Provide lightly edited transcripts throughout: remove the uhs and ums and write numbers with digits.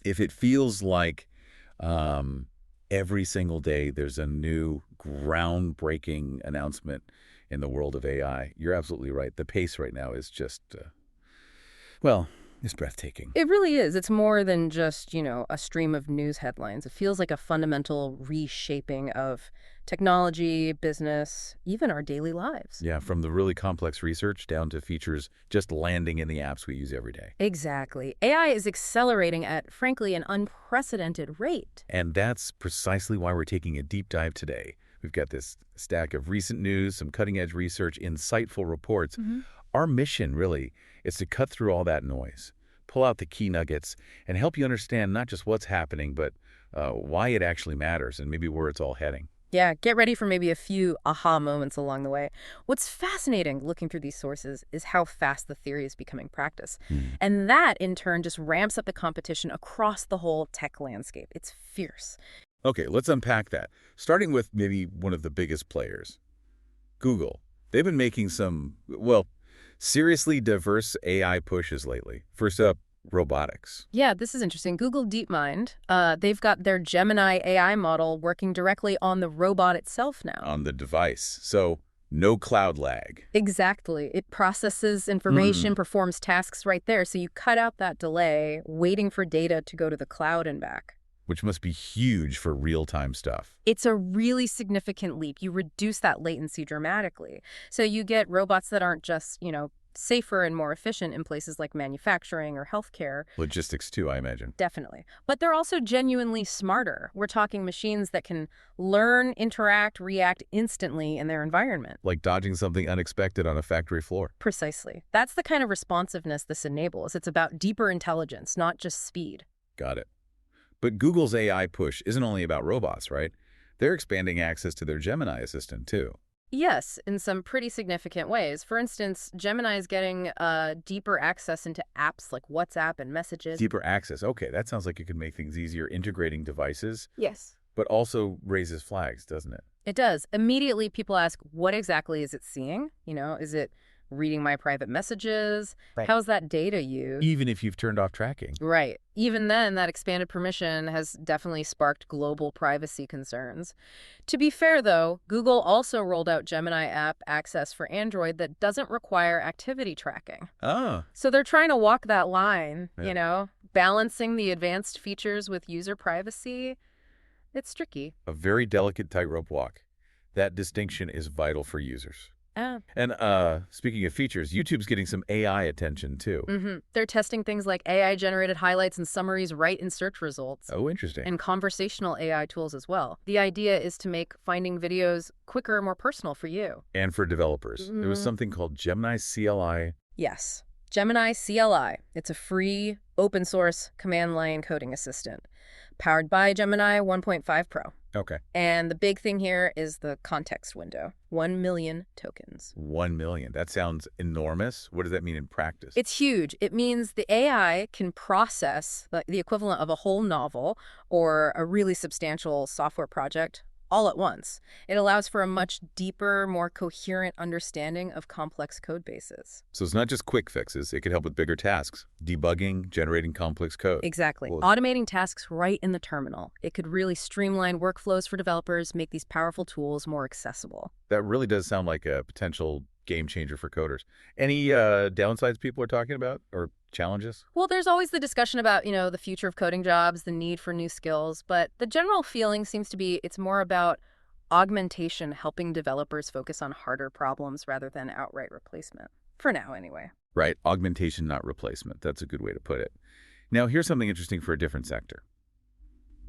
If it feels like every single day there's a new groundbreaking announcement in the world of AI, you're absolutely right. The pace right now is just, well, it's breathtaking. It really is. It's more than just, a stream of news headlines. It feels like a fundamental reshaping of technology, business, even our daily lives. Yeah, from the really complex research down to features just landing in the apps we use every day. Exactly. AI is accelerating at, frankly, an unprecedented rate. And that's precisely why we're taking a deep dive today. We've got this stack of recent news, some cutting-edge research, insightful reports. Our mission, really, is to cut through all that noise, pull out the key nuggets, and help you understand not just what's happening, but why it actually matters and maybe where it's all heading. Yeah, get ready for maybe a few aha moments along the way. What's fascinating looking through these sources is how fast the theory is becoming practice. And that, in turn, just ramps up the competition across the whole tech landscape. It's fierce. Okay, let's unpack that, starting with maybe one of the biggest players, Google. They've been making some, well, seriously diverse AI pushes lately. First up, robotics. Yeah, this is interesting. Google DeepMind, they've got their Gemini AI model working directly on the robot itself now. On the device, so no cloud lag. Exactly. It processes information, performs tasks right there, so you cut out that delay waiting for data to go to the cloud and back. Which must be huge for real-time stuff. It's a really significant leap. You reduce that latency dramatically. So you get robots that aren't just, safer and more efficient in places like manufacturing or healthcare. Logistics too, I imagine. Definitely. But they're also genuinely smarter. We're talking machines that can learn, interact, react instantly in their environment. Like dodging something unexpected on a factory floor. Precisely. That's the kind of responsiveness this enables. It's about deeper intelligence, not just speed. Got it. But Google's AI push isn't only about robots, right? They're expanding access to their Gemini assistant, too. Yes, in some pretty significant ways. For instance, Gemini is getting deeper access into apps like WhatsApp and Messages. Deeper access. Okay, that sounds like it could make things easier integrating devices. Yes. But also raises flags, doesn't it? It does. Immediately, people ask, what exactly is it seeing? Is it reading my private messages? Right. How's that data used? Even if you've turned off tracking. Right. Even then, that expanded permission has definitely sparked global privacy concerns. To be fair, though, Google also rolled out Gemini app access for Android that doesn't require activity tracking. Ah. So they're trying to walk that line, Yeah. balancing the advanced features with user privacy. It's tricky. A very delicate tightrope walk. That distinction is vital for users. And speaking of features, YouTube's getting some AI attention, too. They're testing things like AI-generated highlights and summaries right in search results. Oh, interesting. And conversational AI tools as well. The idea is to make finding videos quicker and more personal for you. And for developers. There was something called Gemini CLI. Yes. Gemini CLI. It's a free, open-source command line coding assistant. Powered by Gemini 1.5 Pro. Okay. And the big thing here is the context window. 1 million tokens. 1 million. That sounds enormous. What does that mean in practice? It's huge. It means the AI can process the equivalent of a whole novel or a really substantial software project all at once. It allows for a much deeper, more coherent understanding of complex code bases. So it's not just quick fixes. It can help with bigger tasks, debugging, generating complex code. Exactly. Well, automating tasks right in the terminal. It could really streamline workflows for developers, make these powerful tools more accessible. That really does sound like a potential game changer for coders. Any downsides people are talking about or challenges? Well, there's always the discussion about, the future of coding jobs, the need for new skills, but the general feeling seems to be it's more about augmentation, helping developers focus on harder problems rather than outright replacement. For now, anyway. Right. Augmentation, not replacement. That's a good way to put it. Now, here's something interesting for a different sector.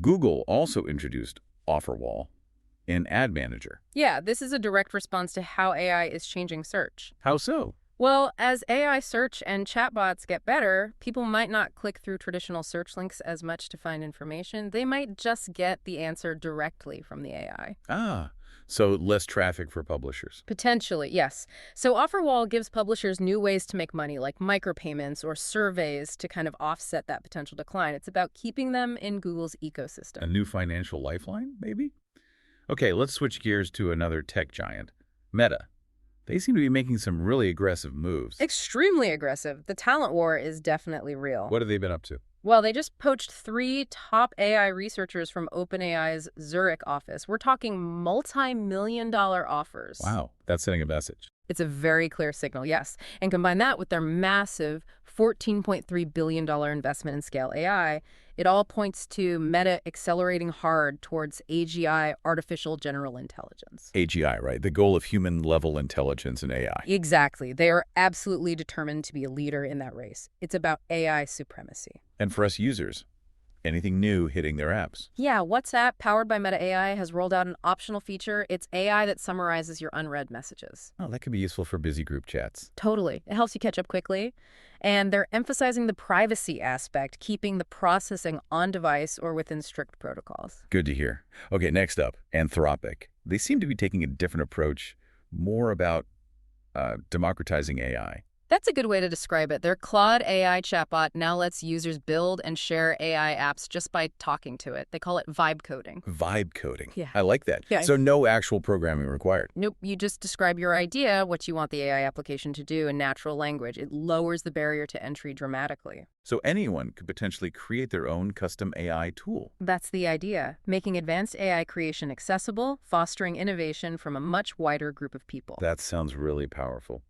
Google also introduced OfferWall in Ad Manager. Yeah, this is a direct response to how AI is changing search. How so? Well, as AI search and chatbots get better, people might not click through traditional search links as much to find information. They might just get the answer directly from the AI. Ah, so less traffic for publishers. Potentially, yes. So OfferWall gives publishers new ways to make money, like micropayments or surveys to kind of offset that potential decline. It's about keeping them in Google's ecosystem. A new financial lifeline, maybe? Okay, let's switch gears to another tech giant, Meta. They seem to be making some really aggressive moves. Extremely aggressive. The talent war is definitely real. What have they been up to? Well, they just poached 3 top AI researchers from OpenAI's Zurich office. We're talking multi-million-dollar offers. Wow, that's sending a message. It's a very clear signal, yes. And combine that with their massive $14.3 billion investment in Scale AI, it all points to Meta accelerating hard towards AGI, artificial general intelligence. AGI, right? The goal of human-level intelligence in AI. Exactly. They are absolutely determined to be a leader in that race. It's about AI supremacy. And for us users, anything new hitting their apps. Yeah, WhatsApp, powered by Meta AI, has rolled out an optional feature. It's AI that summarizes your unread messages. Oh, that could be useful for busy group chats. Totally. It helps you catch up quickly. And they're emphasizing the privacy aspect, keeping the processing on-device or within strict protocols. Good to hear. Okay, next up, Anthropic. They seem to be taking a different approach, more about democratizing AI. That's a good way to describe it. Their Claude AI chatbot now lets users build and share AI apps just by talking to it. They call it vibe coding. Vibe coding. Yeah. I like that. Yeah. So no actual programming required. Nope, you just describe your idea, what you want the AI application to do in natural language. It lowers the barrier to entry dramatically. So anyone could potentially create their own custom AI tool. That's the idea, making advanced AI creation accessible, fostering innovation from a much wider group of people. That sounds really powerful.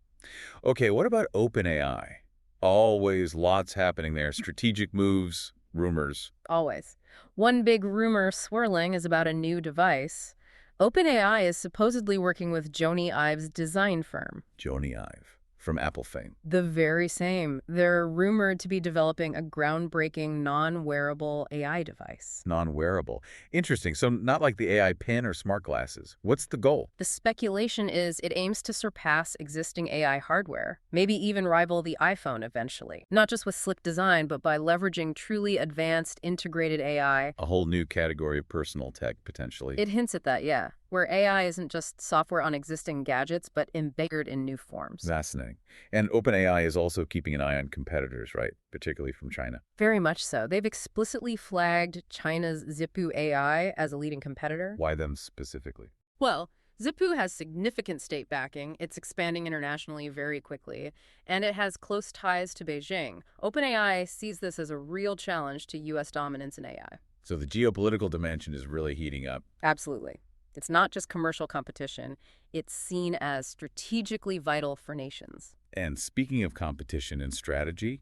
Okay, what about OpenAI? Always lots happening there. Strategic moves, rumors. Always. One big rumor swirling is about a new device. OpenAI is supposedly working with Jony Ive's design firm. Jony Ive, from Apple fame. The very same. They're rumored to be developing a groundbreaking non-wearable AI device. Non-wearable. Interesting. So not like the AI pen or smart glasses. What's the goal? The speculation is it aims to surpass existing AI hardware, maybe even rival the iPhone eventually. Not just with slick design, but by leveraging truly advanced integrated AI. A whole new category of personal tech, potentially. It hints at that, yeah, where AI isn't just software on existing gadgets, but embiggered in new forms. Fascinating. And OpenAI is also keeping an eye on competitors, right? Particularly from China. Very much so. They've explicitly flagged China's Zippu AI as a leading competitor. Why them specifically? Well, Zippu has significant state backing, it's expanding internationally very quickly, and it has close ties to Beijing. OpenAI sees this as a real challenge to U.S. dominance in AI. So the geopolitical dimension is really heating up. Absolutely. It's not just commercial competition, it's seen as strategically vital for nations. And speaking of competition and strategy,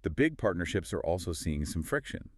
the big partnerships are also seeing some friction,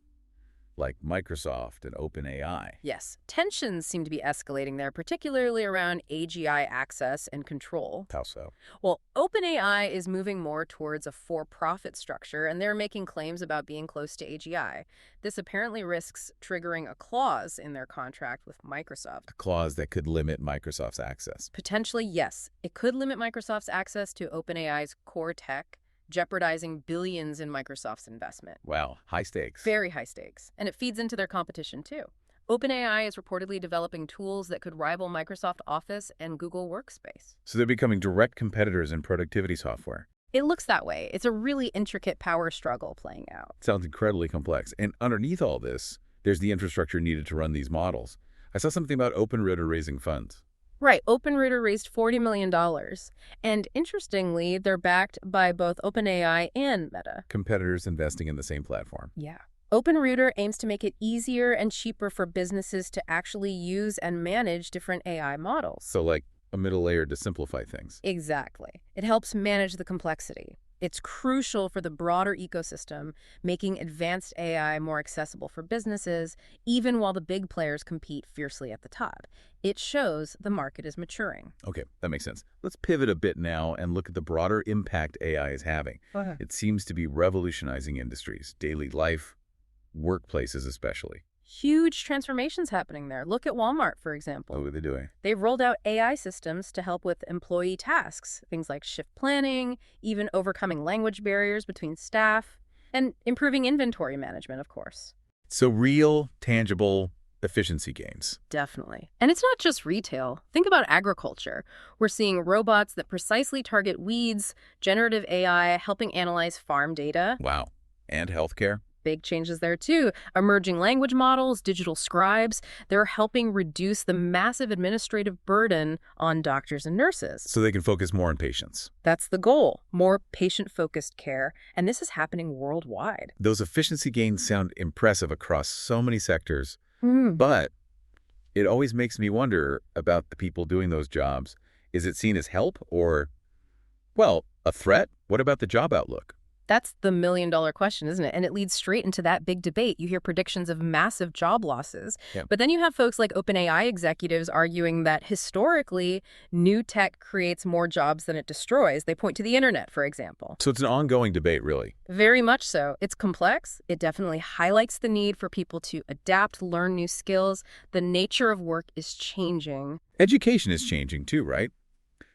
like Microsoft and OpenAI. Yes, tensions seem to be escalating there, particularly around AGI access and control. How so? Well, OpenAI is moving more towards a for-profit structure, and they're making claims about being close to AGI. This apparently risks triggering a clause in their contract with Microsoft. A clause that could limit Microsoft's access. Potentially, yes. It could limit Microsoft's access to OpenAI's core tech, jeopardizing billions in Microsoft's investment. Wow, high stakes. Very high stakes. And it feeds into their competition, too. OpenAI is reportedly developing tools that could rival Microsoft Office and Google Workspace. So they're becoming direct competitors in productivity software. It looks that way. It's a really intricate power struggle playing out. Sounds incredibly complex. And underneath all this, there's the infrastructure needed to run these models. I saw something about OpenRouter raising funds. Right. OpenRouter raised $40 million. And interestingly, they're backed by both OpenAI and Meta. Competitors investing in the same platform. Yeah. OpenRouter aims to make it easier and cheaper for businesses to actually use and manage different AI models. So like a middle layer to simplify things. Exactly. It helps manage the complexity. It's crucial for the broader ecosystem, making advanced AI more accessible for businesses, even while the big players compete fiercely at the top. It shows the market is maturing. Okay, that makes sense. Let's pivot a bit now and look at the broader impact AI is having. Okay. It seems to be revolutionizing industries, daily life, workplaces especially. Huge transformations happening there. Look at Walmart, for example. What are they doing? They've rolled out AI systems to help with employee tasks, things like shift planning, even overcoming language barriers between staff, and improving inventory management, of course. So real, tangible efficiency gains. Definitely. And it's not just retail. Think about agriculture. We're seeing robots that precisely target weeds, generative AI helping analyze farm data. Wow. And healthcare? Big changes there, too. Emerging language models, digital scribes, they're helping reduce the massive administrative burden on doctors and nurses. So they can focus more on patients. That's the goal, more patient-focused care, and this is happening worldwide. Those efficiency gains sound impressive across so many sectors, Mm. but it always makes me wonder about the people doing those jobs. Is it seen as help or, well, a threat? What about the job outlook? That's the million-dollar question, isn't it? And it leads straight into that big debate. You hear predictions of massive job losses. Yeah. But then you have folks like OpenAI executives arguing that historically, new tech creates more jobs than it destroys. They point to the internet, for example. So it's an ongoing debate, really. Very much so. It's complex. It definitely highlights the need for people to adapt, learn new skills. The nature of work is changing. Education is changing too, right?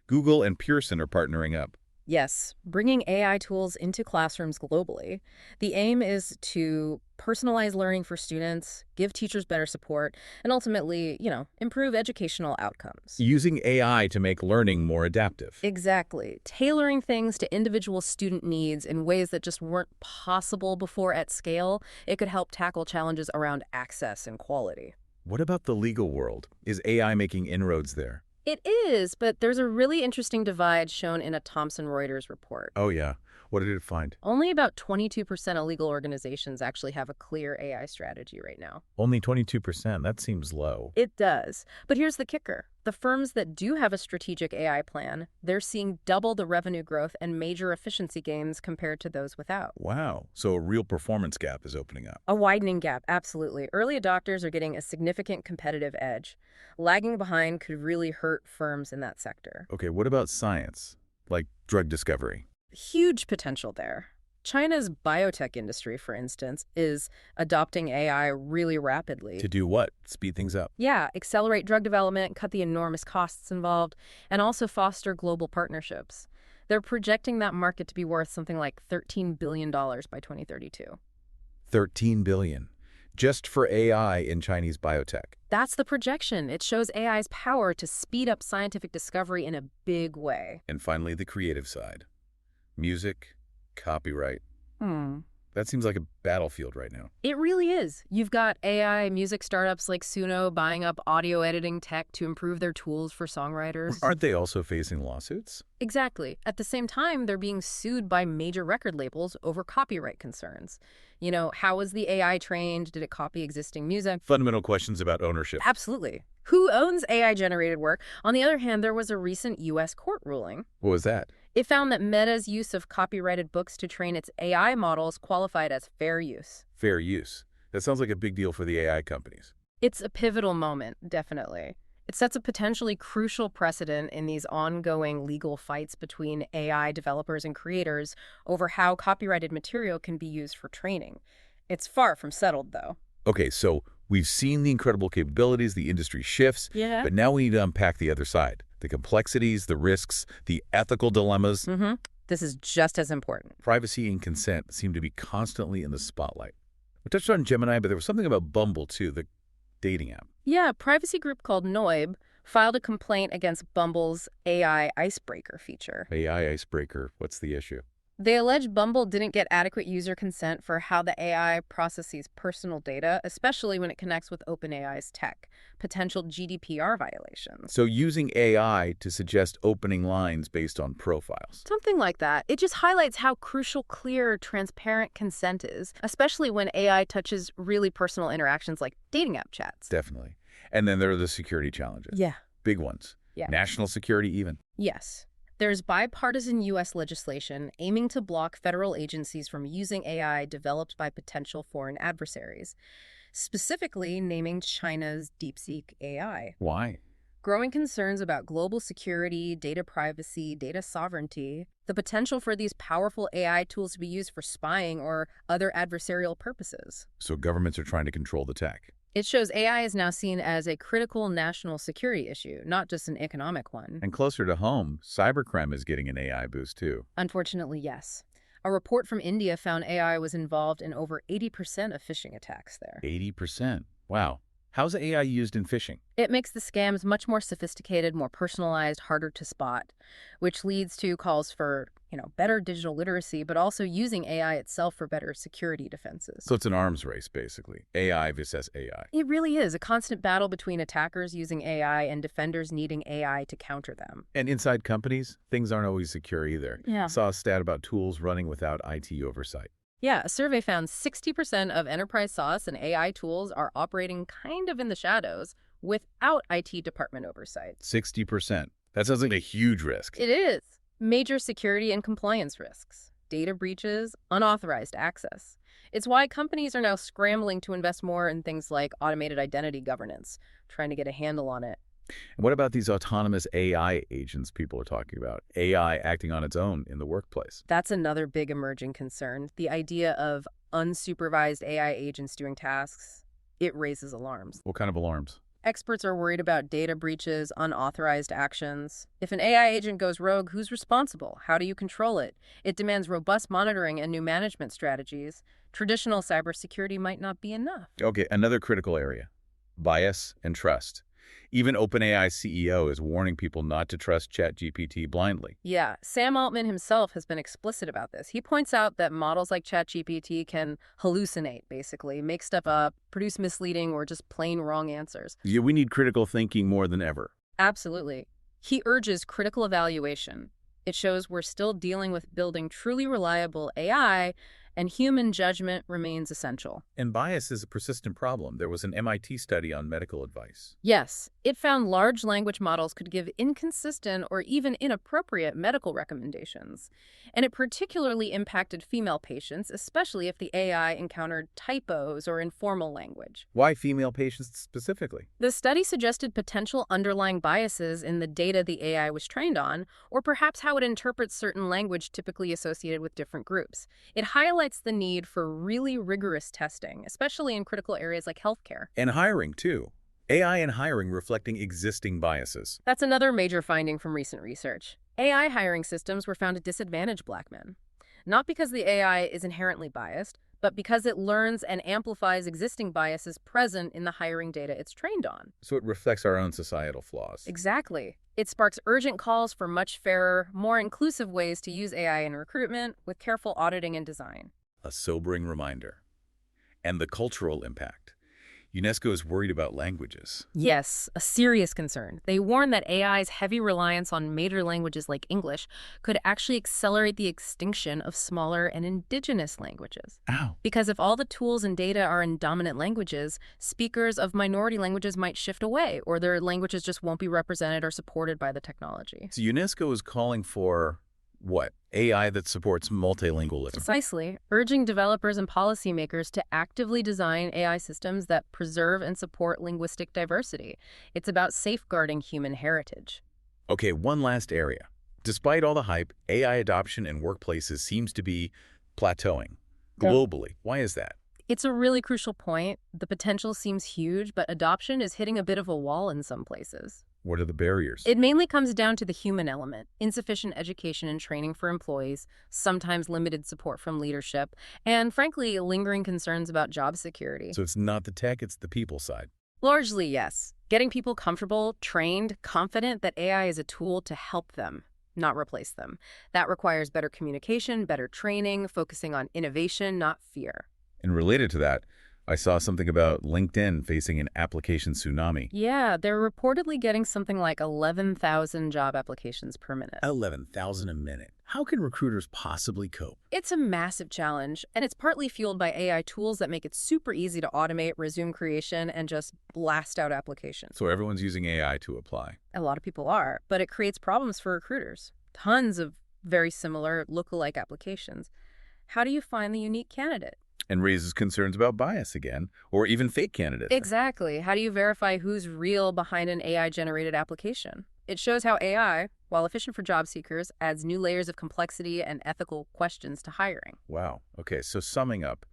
Google and Pearson are partnering up. Yes, bringing AI tools into classrooms globally. The aim is to personalize learning for students, give teachers better support, and ultimately, improve educational outcomes. Using AI to make learning more adaptive. Exactly. Tailoring things to individual student needs in ways that just weren't possible before at scale. It could help tackle challenges around access and quality. What about the legal world? Is AI making inroads there? It is, but there's a really interesting divide shown in a Thomson Reuters report. Oh, yeah. What did it find? Only about 22% of legal organizations actually have a clear AI strategy right now. Only 22%. That seems low. It does. But here's the kicker. The firms that do have a strategic AI plan, they're seeing double the revenue growth and major efficiency gains compared to those without. Wow. So a real performance gap is opening up. A widening gap, absolutely. Early adopters are getting a significant competitive edge. Lagging behind could really hurt firms in that sector. Okay, what about science? Like drug discovery? Huge potential there. China's biotech industry, for instance, is adopting AI really rapidly. To do what? Speed things up. Yeah, accelerate drug development, cut the enormous costs involved, and also foster global partnerships. They're projecting that market to be worth something like $13 billion by 2032. $13 billion. Just for AI in Chinese biotech. That's the projection. It shows AI's power to speed up scientific discovery in a big way. And finally, the creative side. Music, copyright. That seems like a battlefield right now. It really is. You've got AI music startups like Suno buying up audio editing tech to improve their tools for songwriters. Aren't they also facing lawsuits? Exactly. At the same time, they're being sued by major record labels over copyright concerns. How was the AI trained? Did it copy existing music? Fundamental questions about ownership. Absolutely. Who owns AI-generated work? On the other hand, there was a recent U.S. court ruling. What was that? It found that Meta's use of copyrighted books to train its AI models qualified as fair use. Fair use. That sounds like a big deal for the AI companies. It's a pivotal moment, definitely. It sets a potentially crucial precedent in these ongoing legal fights between AI developers and creators over how copyrighted material can be used for training. It's far from settled, though. Okay, so we've seen the incredible capabilities, the industry shifts, Yeah. but now we need to unpack the other side. The complexities, the risks, the ethical dilemmas. This is just as important. Privacy and consent seem to be constantly in the spotlight. We touched on Gemini, but there was something about Bumble, too, the dating app. Yeah, a privacy group called Noib filed a complaint against Bumble's AI icebreaker feature. AI icebreaker, what's the issue? They allege Bumble didn't get adequate user consent for how the AI processes personal data, especially when it connects with OpenAI's tech, potential GDPR violations. So using AI to suggest opening lines based on profiles. Something like that. It just highlights how crucial, clear, transparent consent is, especially when AI touches really personal interactions like dating app chats. Definitely. And then there are the security challenges. Yeah. Big ones. Yeah. National security even. Yes. There's bipartisan U.S. legislation aiming to block federal agencies from using AI developed by potential foreign adversaries, specifically naming China's DeepSeek AI. Why? Growing concerns about global security, data privacy, data sovereignty, the potential for these powerful AI tools to be used for spying or other adversarial purposes. So governments are trying to control the tech. It shows AI is now seen as a critical national security issue, not just an economic one. And closer to home, cybercrime is getting an AI boost too. Unfortunately, yes. A report from India found AI was involved in over 80% of phishing attacks there. 80%. Wow. How's AI used in phishing? It makes the scams much more sophisticated, more personalized, harder to spot, which leads to calls for, better digital literacy, but also using AI itself for better security defenses. So it's an arms race, basically. AI versus AI. It really is a constant battle between attackers using AI and defenders needing AI to counter them. And inside companies, things aren't always secure either. Yeah. Saw a stat about tools running without IT oversight. Yeah, a survey found 60% of enterprise SaaS and AI tools are operating kind of in the shadows without IT department oversight. 60%. That sounds like a huge risk. It is. Major security and compliance risks, data breaches, unauthorized access. It's why companies are now scrambling to invest more in things like automated identity governance, trying to get a handle on it. And what about these autonomous AI agents people are talking about? AI acting on its own in the workplace. That's another big emerging concern. The idea of unsupervised AI agents doing tasks, it raises alarms. What kind of alarms? Experts are worried about data breaches, unauthorized actions. If an AI agent goes rogue, who's responsible? How do you control it? It demands robust monitoring and new management strategies. Traditional cybersecurity might not be enough. Okay, another critical area. Bias and trust. Even OpenAI CEO is warning people not to trust ChatGPT blindly. Yeah, Sam Altman himself has been explicit about this. He points out that models like ChatGPT can hallucinate, basically, make stuff up, produce misleading or just plain wrong answers. Yeah, we need critical thinking more than ever. Absolutely. He urges critical evaluation. It shows we're still dealing with building truly reliable AI, and human judgment remains essential. And bias is a persistent problem. There was an MIT study on medical advice. Yes, it found large language models could give inconsistent or even inappropriate medical recommendations. And it particularly impacted female patients, especially if the AI encountered typos or informal language. Why female patients specifically? The study suggested potential underlying biases in the data the AI was trained on, or perhaps how it interprets certain language typically associated with different groups. It highlights the need for really rigorous testing, especially in critical areas like healthcare. And hiring, too. AI and hiring reflecting existing biases. That's another major finding from recent research. AI hiring systems were found to disadvantage Black men. Not because the AI is inherently biased, but because it learns and amplifies existing biases present in the hiring data it's trained on. So it reflects our own societal flaws. Exactly. It sparks urgent calls for much fairer, more inclusive ways to use AI in recruitment with careful auditing and design. A sobering reminder. And the cultural impact. UNESCO is worried about languages. Yes, a serious concern. They warn that AI's heavy reliance on major languages like English could actually accelerate the extinction of smaller and indigenous languages. Ow. Because if all the tools and data are in dominant languages, speakers of minority languages might shift away, or their languages just won't be represented or supported by the technology. So UNESCO is calling for what? AI that supports multilingualism. Precisely, urging developers and policymakers to actively design AI systems that preserve and support linguistic diversity. It's about safeguarding human heritage. Okay, one last area. Despite all the hype, AI adoption in workplaces seems to be plateauing globally. Why is that? It's a really crucial point. The potential seems huge, but adoption is hitting a bit of a wall in some places. What are the barriers? It mainly comes down to the human element, insufficient education and training for employees, sometimes limited support from leadership, and frankly, lingering concerns about job security. So it's not the tech, it's the people side. Largely, yes. Getting people comfortable, trained, confident that AI is a tool to help them, not replace them. That requires better communication, better training, focusing on innovation, not fear. And related to that, I saw something about LinkedIn facing an application tsunami. Yeah, they're reportedly getting something like 11,000 job applications per minute. 11,000 a minute. How can recruiters possibly cope? It's a massive challenge, and it's partly fueled by AI tools that make it super easy to automate resume creation and just blast out applications. So everyone's using AI to apply. A lot of people are, but it creates problems for recruiters. Tons of very similar lookalike applications. How do you find the unique candidate? And raises concerns about bias again, or even fake candidates. Exactly. How do you verify who's real behind an AI-generated application? It shows how AI, while efficient for job seekers, adds new layers of complexity and ethical questions to hiring. Wow. Okay, so summing up,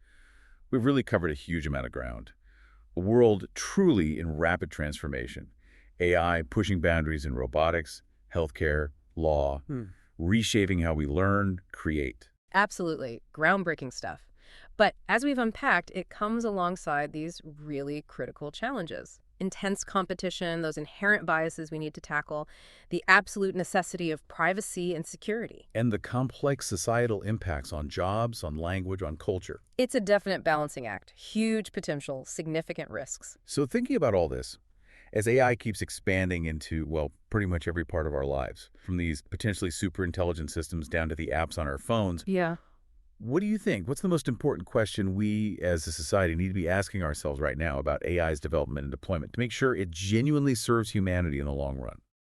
we've really covered a huge amount of ground. A world truly in rapid transformation. AI pushing boundaries in robotics, healthcare, law, reshaping how we learn, create. Absolutely. Groundbreaking stuff. But as we've unpacked, it comes alongside these really critical challenges. Intense competition, those inherent biases we need to tackle, the absolute necessity of privacy and security. And the complex societal impacts on jobs, on language, on culture. It's a definite balancing act. Huge potential, significant risks. So thinking about all this, as AI keeps expanding into, well, pretty much every part of our lives, from these potentially super intelligent systems down to the apps on our phones, Yeah. what do you think? What's the most important question we as a society need to be asking ourselves right now about AI's development and deployment to make sure it genuinely serves humanity in the long run?